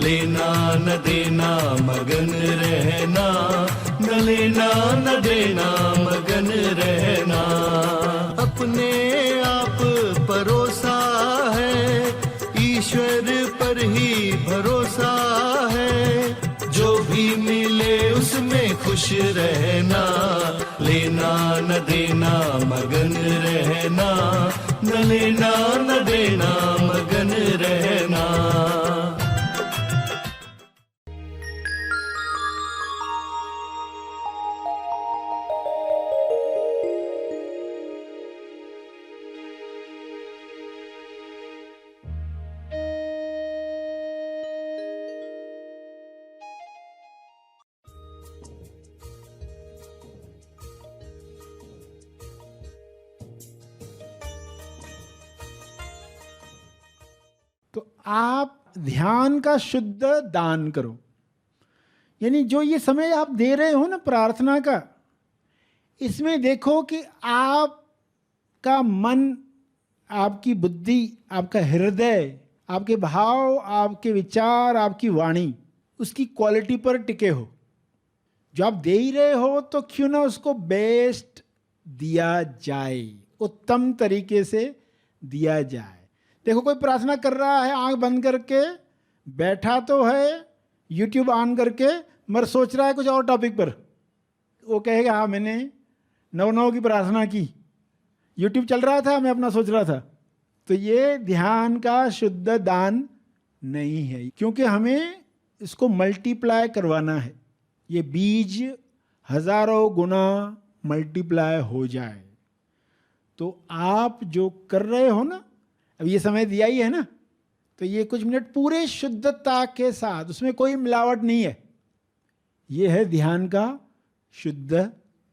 लेना न देना मगन रहना, न लेना न देना मगन रहना। अपने आप परोसा है, ईश्वर पर ही भरोसा है। जो भी मिले उसमें खुश रहना, लेना न देना मगन रहना, न लेना न देना मगन रहना। तो आप ध्यान का शुद्ध दान करो, यानी जो ये समय आप दे रहे हो ना प्रार्थना का, इसमें देखो कि आपका मन, आपकी बुद्धि, आपका हृदय, आपके भाव, आपके विचार, आपकी वाणी, उसकी क्वालिटी पर टिके हो। जो आप दे ही रहे हो तो क्यों ना उसको बेस्ट दिया जाए, उत्तम तरीके से दिया जाए। देखो कोई प्रार्थना कर रहा है आंख बंद करके, बैठा तो है यूट्यूब ऑन करके, मगर सोच रहा है कुछ और टॉपिक पर। वो कहेगा हाँ मैंने 9-9 की प्रार्थना की, यूट्यूब चल रहा था, मैं अपना सोच रहा था। तो ये ध्यान का शुद्ध दान नहीं है, क्योंकि हमें इसको मल्टीप्लाई करवाना है। ये बीज हजारों गुना मल्टीप्लाई हो जाए। तो आप जो कर रहे हो ना, अब ये समय दिया ही है ना, तो ये कुछ मिनट पूरे शुद्धता के साथ, उसमें कोई मिलावट नहीं है, ये है ध्यान का शुद्ध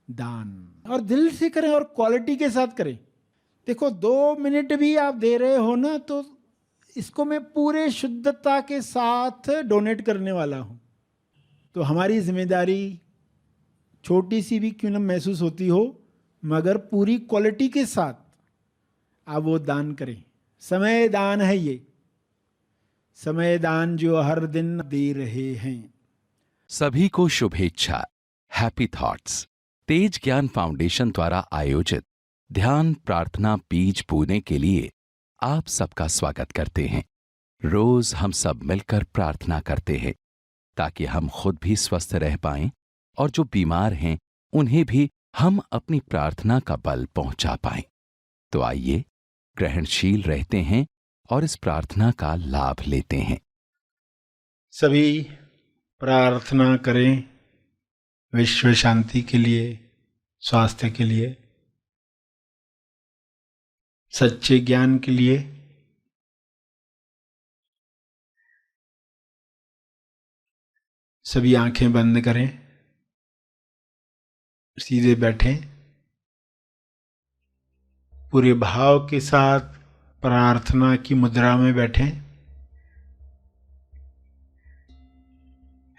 दान। और दिल से करें और क्वालिटी के साथ करें। देखो 2 मिनट भी आप दे रहे हो ना, तो इसको मैं पूरे शुद्धता के साथ डोनेट करने वाला हूँ। तो हमारी जिम्मेदारी छोटी सी भी क्यों न महसूस होती हो, मगर पूरी क्वालिटी के साथ आप वो दान करें। समय दान है ये, समय दान जो हर दिन दे रहे हैं। सभी को शुभेच्छा। हैप्पी थॉट्स तेज ज्ञान फाउंडेशन द्वारा आयोजित ध्यान प्रार्थना बीज बोने के लिए आप सबका स्वागत करते हैं। रोज हम सब मिलकर प्रार्थना करते हैं ताकि हम खुद भी स्वस्थ रह पाएं और जो बीमार हैं उन्हें भी हम अपनी प्रार्थना का बल पहुंचा पाएं। तो आइए ग्रहणशील रहते हैं और इस प्रार्थना का लाभ लेते हैं। सभी प्रार्थना करें विश्व शांति के लिए, स्वास्थ्य के लिए, सच्चे ज्ञान के लिए। सभी आंखें बंद करें, सीधे बैठें, पूरे भाव के साथ प्रार्थना की मुद्रा में बैठें।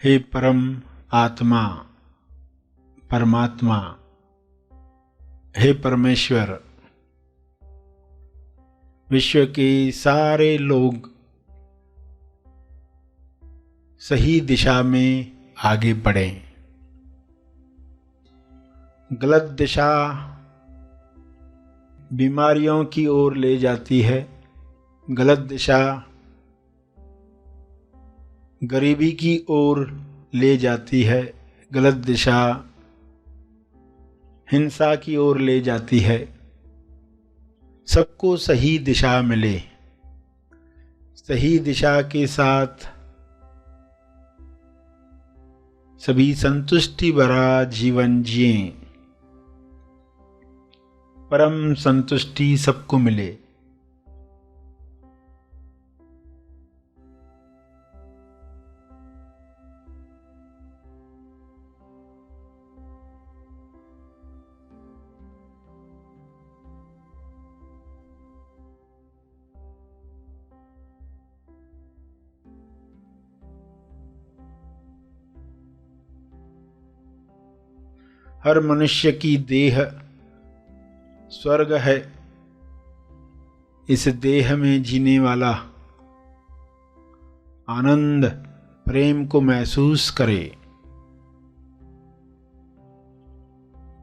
हे परम आत्मा, परमात्मा, हे परमेश्वर, विश्व के सारे लोग सही दिशा में आगे बढ़ें। गलत दिशा बीमारियों की ओर ले जाती है, गलत दिशा गरीबी की ओर ले जाती है, गलत दिशा हिंसा की ओर ले जाती है। सबको सही दिशा मिले, सही दिशा के साथ सभी संतुष्टि भरा जीवन जिएं, परम संतुष्टि सबको मिले। हर मनुष्य की देह स्वर्ग है। इस देह में जीने वाला आनंद प्रेम को महसूस करे।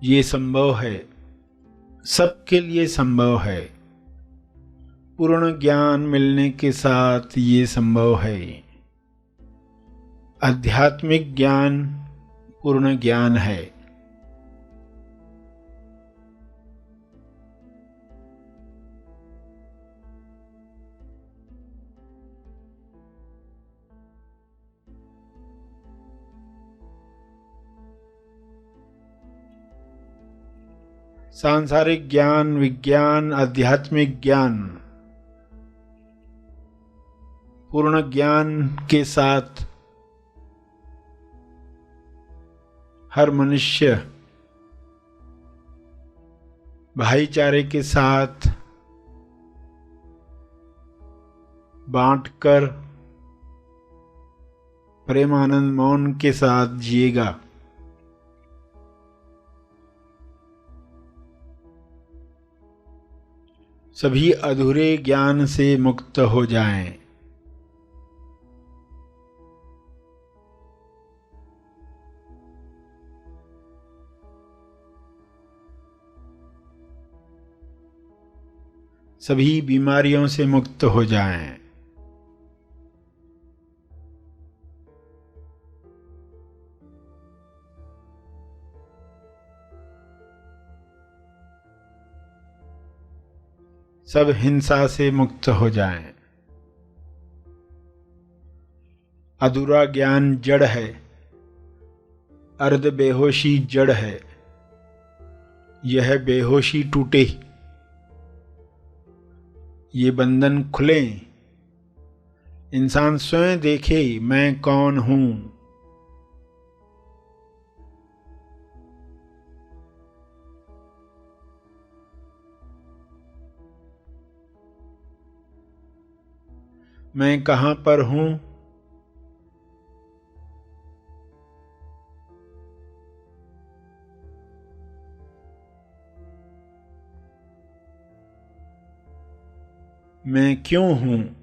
ये संभव है, सबके लिए संभव है। पूर्ण ज्ञान मिलने के साथ ये संभव है। आध्यात्मिक ज्ञान पूर्ण ज्ञान है। सांसारिक ज्ञान, विज्ञान, आध्यात्मिक ज्ञान पूर्ण ज्ञान के साथ हर मनुष्य भाईचारे के साथ बांटकर प्रेमानंद मौन के साथ जिएगा। सभी अधूरे ज्ञान से मुक्त हो जाएं। सभी बीमारियों से मुक्त हो जाएं। सब हिंसा से मुक्त हो जाएं। अधूरा ज्ञान जड़ है, अर्ध बेहोशी जड़ है। यह बेहोशी टूटे, ये बंधन खुले। इंसान स्वयं देखे मैं कौन हूं। मैं कहां पर हूं। मैं क्यों हूं।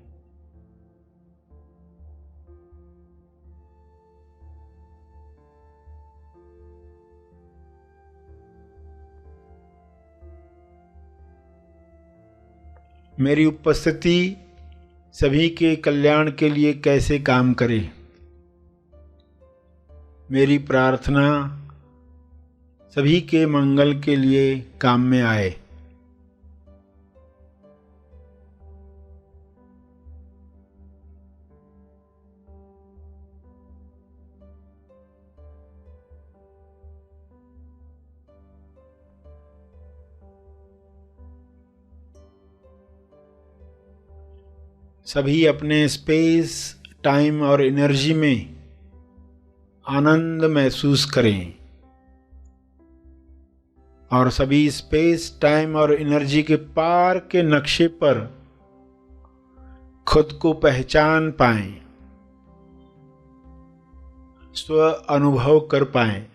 मेरी उपस्थिति सभी के कल्याण के लिए कैसे काम करे। मेरी प्रार्थना सभी के मंगल के लिए काम में आए। सभी अपने स्पेस, टाइम और एनर्जी में आनंद महसूस करें और सभी स्पेस, टाइम और एनर्जी के पार के नक्शे पर खुद को पहचान पाएं, स्व अनुभव कर पाएं।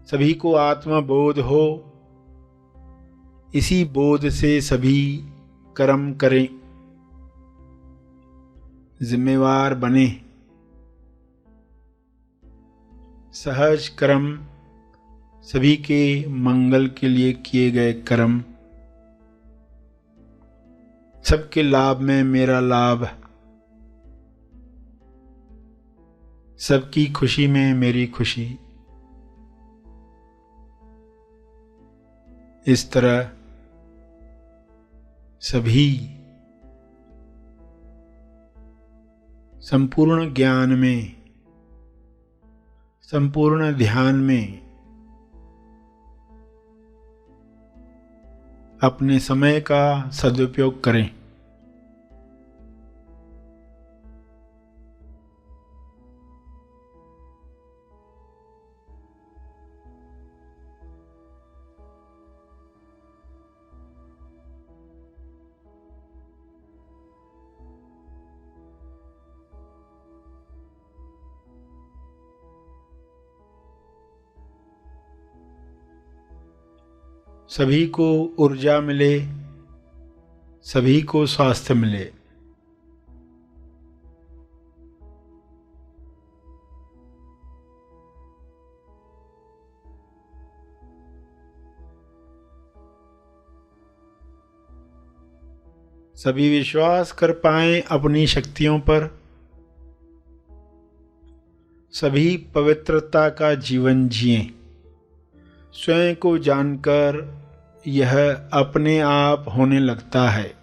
सभी को आत्मा बोध हो, इसी बोध से सभी कर्म करें, जिम्मेवार बने। सहज कर्म, सभी के मंगल के लिए किए गए कर्म, सबके लाभ में मेरा लाभ, सबकी खुशी में मेरी खुशी। इस तरह सभी संपूर्ण ज्ञान में, संपूर्ण ध्यान में अपने समय का सदुपयोग करें। सभी को ऊर्जा मिले, सभी को स्वास्थ्य मिले। सभी विश्वास कर पाएं अपनी शक्तियों पर, सभी पवित्रता का जीवन जिएं। स्वयं को जानकर यह अपने आप होने लगता है।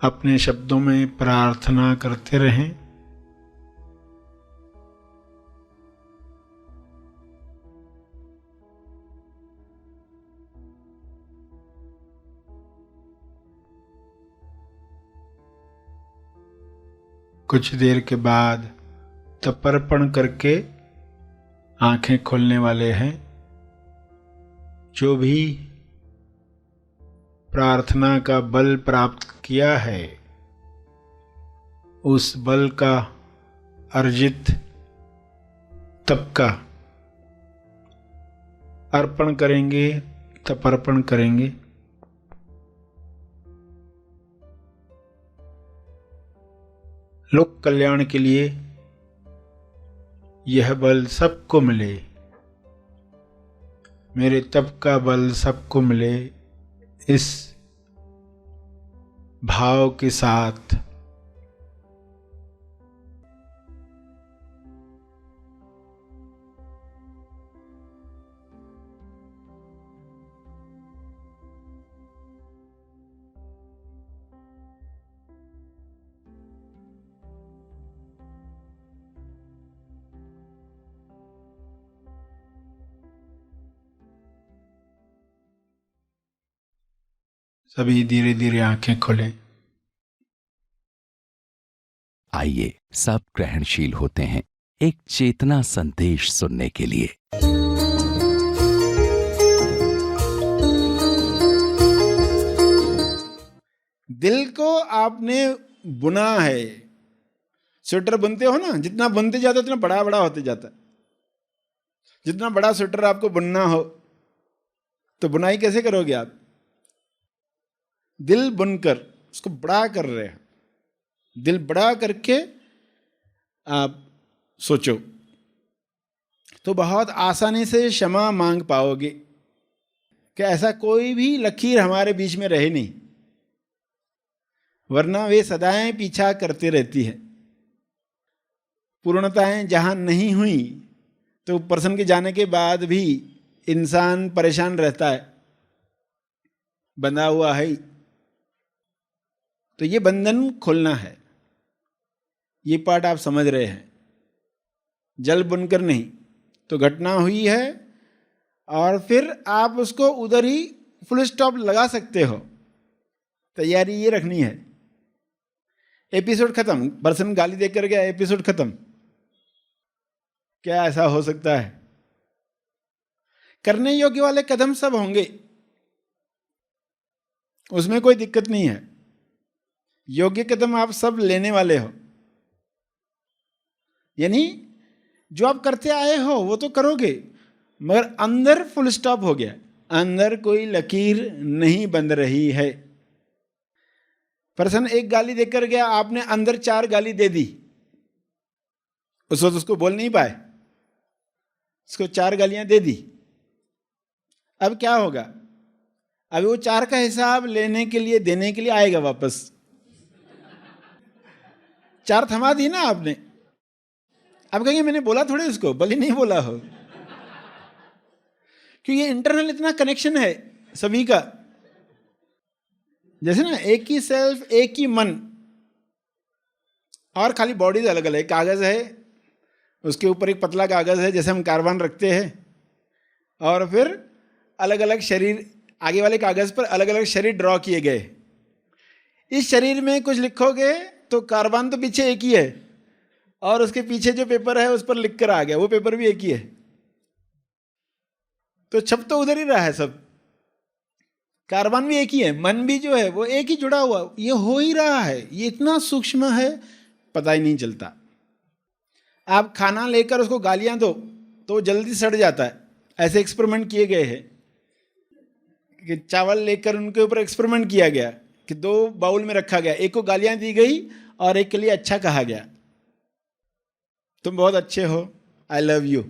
अपने शब्दों में प्रार्थना करते रहें। कुछ देर के बाद तर्पण करके आंखें खोलने वाले हैं। जो भी प्रार्थना का बल प्राप्त किया है, उस बल का अर्जित तप का अर्पण करेंगे, तर्पण करेंगे। लोक कल्याण के लिए यह बल सबको मिले, मेरे तप का बल सबको मिले, इस भाव के साथ सभी धीरे धीरे आंखें खोलें। आइए सब ग्रहणशील होते हैं एक चेतना संदेश सुनने के लिए। दिल को आपने बुना है। स्वेटर बुनते हो ना, जितना बुनते जाते उतना बड़ा बड़ा होते जाता है। जितना बड़ा स्वेटर आपको बुनना हो तो बुनाई कैसे करोगे आप? दिल बुनकर उसको बड़ा कर रहे हैं। दिल बड़ा करके आप सोचो तो बहुत आसानी से क्षमा मांग पाओगे कि ऐसा कोई भी लकीर हमारे बीच में रहे नहीं, वरना वे सदाएं पीछा करते रहती है। पूर्णताएं जहां नहीं हुई तो पर्सन के जाने के बाद भी इंसान परेशान रहता है, बंधा हुआ है। तो ये बंधन खोलना है, ये पार्ट आप समझ रहे हैं। जल बुनकर नहीं, तो घटना हुई है और फिर आप उसको उधर ही फुल स्टॉप लगा सकते हो। तैयारी ये रखनी है। एपिसोड खत्म, पर्सन गाली देकर गया, एपिसोड खत्म। क्या ऐसा हो सकता है? करने योग्य वाले कदम सब होंगे, उसमें कोई दिक्कत नहीं है। योग्य कदम आप सब लेने वाले हो, यानी जो आप करते आए हो वो तो करोगे, मगर अंदर फुल स्टॉप हो गया, अंदर कोई लकीर नहीं बंध रही है। पर्सन एक गाली देकर गया, आपने अंदर 4 गाली दे दी। उस वक्त उसको बोल नहीं पाए, उसको 4 गालियां दे दी। अब क्या होगा? अब वो 4 का हिसाब लेने के लिए, देने के लिए आएगा वापस। 4 थमा दी ना आपने। अब कहेंगे मैंने बोला थोड़े उसको, भले नहीं बोला हो, क्योंकि ये इंटरनल इतना कनेक्शन है सभी का। जैसे ना एक ही सेल्फ, एक ही मन, और खाली बॉडीज अलग अलग। कागज है, उसके ऊपर एक पतला कागज है जैसे हम कार्बन रखते हैं, और फिर अलग अलग शरीर, आगे वाले कागज पर अलग अलग शरीर ड्रॉ किए गए। इस शरीर में कुछ लिखोगे तो कार्बन तो पीछे एक ही है, और उसके पीछे जो पेपर है उस पर लिख कर आ गया, वो पेपर भी एक ही है। तो छप तो उधर ही रहा है सब, कारवान भी एक ही है, मन भी जो है वो एक ही जुड़ा हुआ, ये हो ही रहा है। ये इतना सूक्ष्म है, पता ही नहीं चलता। आप खाना लेकर उसको गालियां दो तो जल्दी सड़ जाता है। ऐसे एक्सपेरिमेंट किए गए हैं कि चावल लेकर उनके ऊपर एक्सपेरिमेंट किया गया कि 2 बाउल में रखा गया, एक को गालियां दी गई और एक के लिए अच्छा कहा गया, तुम बहुत अच्छे हो, आई लव यू।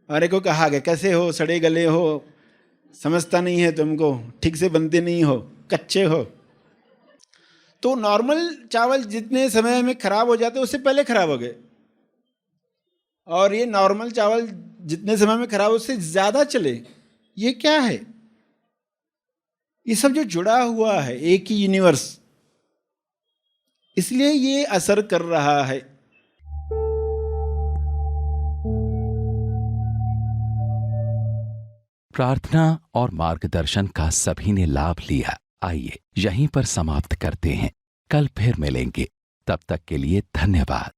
और एक को कहा गया कैसे हो, सड़े गले हो, समझता नहीं है तुमको, ठीक से बनते नहीं हो, कच्चे हो। तो नॉर्मल चावल जितने समय में खराब हो जाते उससे पहले खराब हो गए, और ये नॉर्मल चावल जितने समय में खराब उससे ज्यादा चले। ये क्या है? ये सब जो जुड़ा हुआ है, एक ही यूनिवर्स, इसलिए ये असर कर रहा है। प्रार्थना और मार्गदर्शन का सभी ने लाभ लिया। आइए यहीं पर समाप्त करते हैं, कल फिर मिलेंगे, तब तक के लिए धन्यवाद।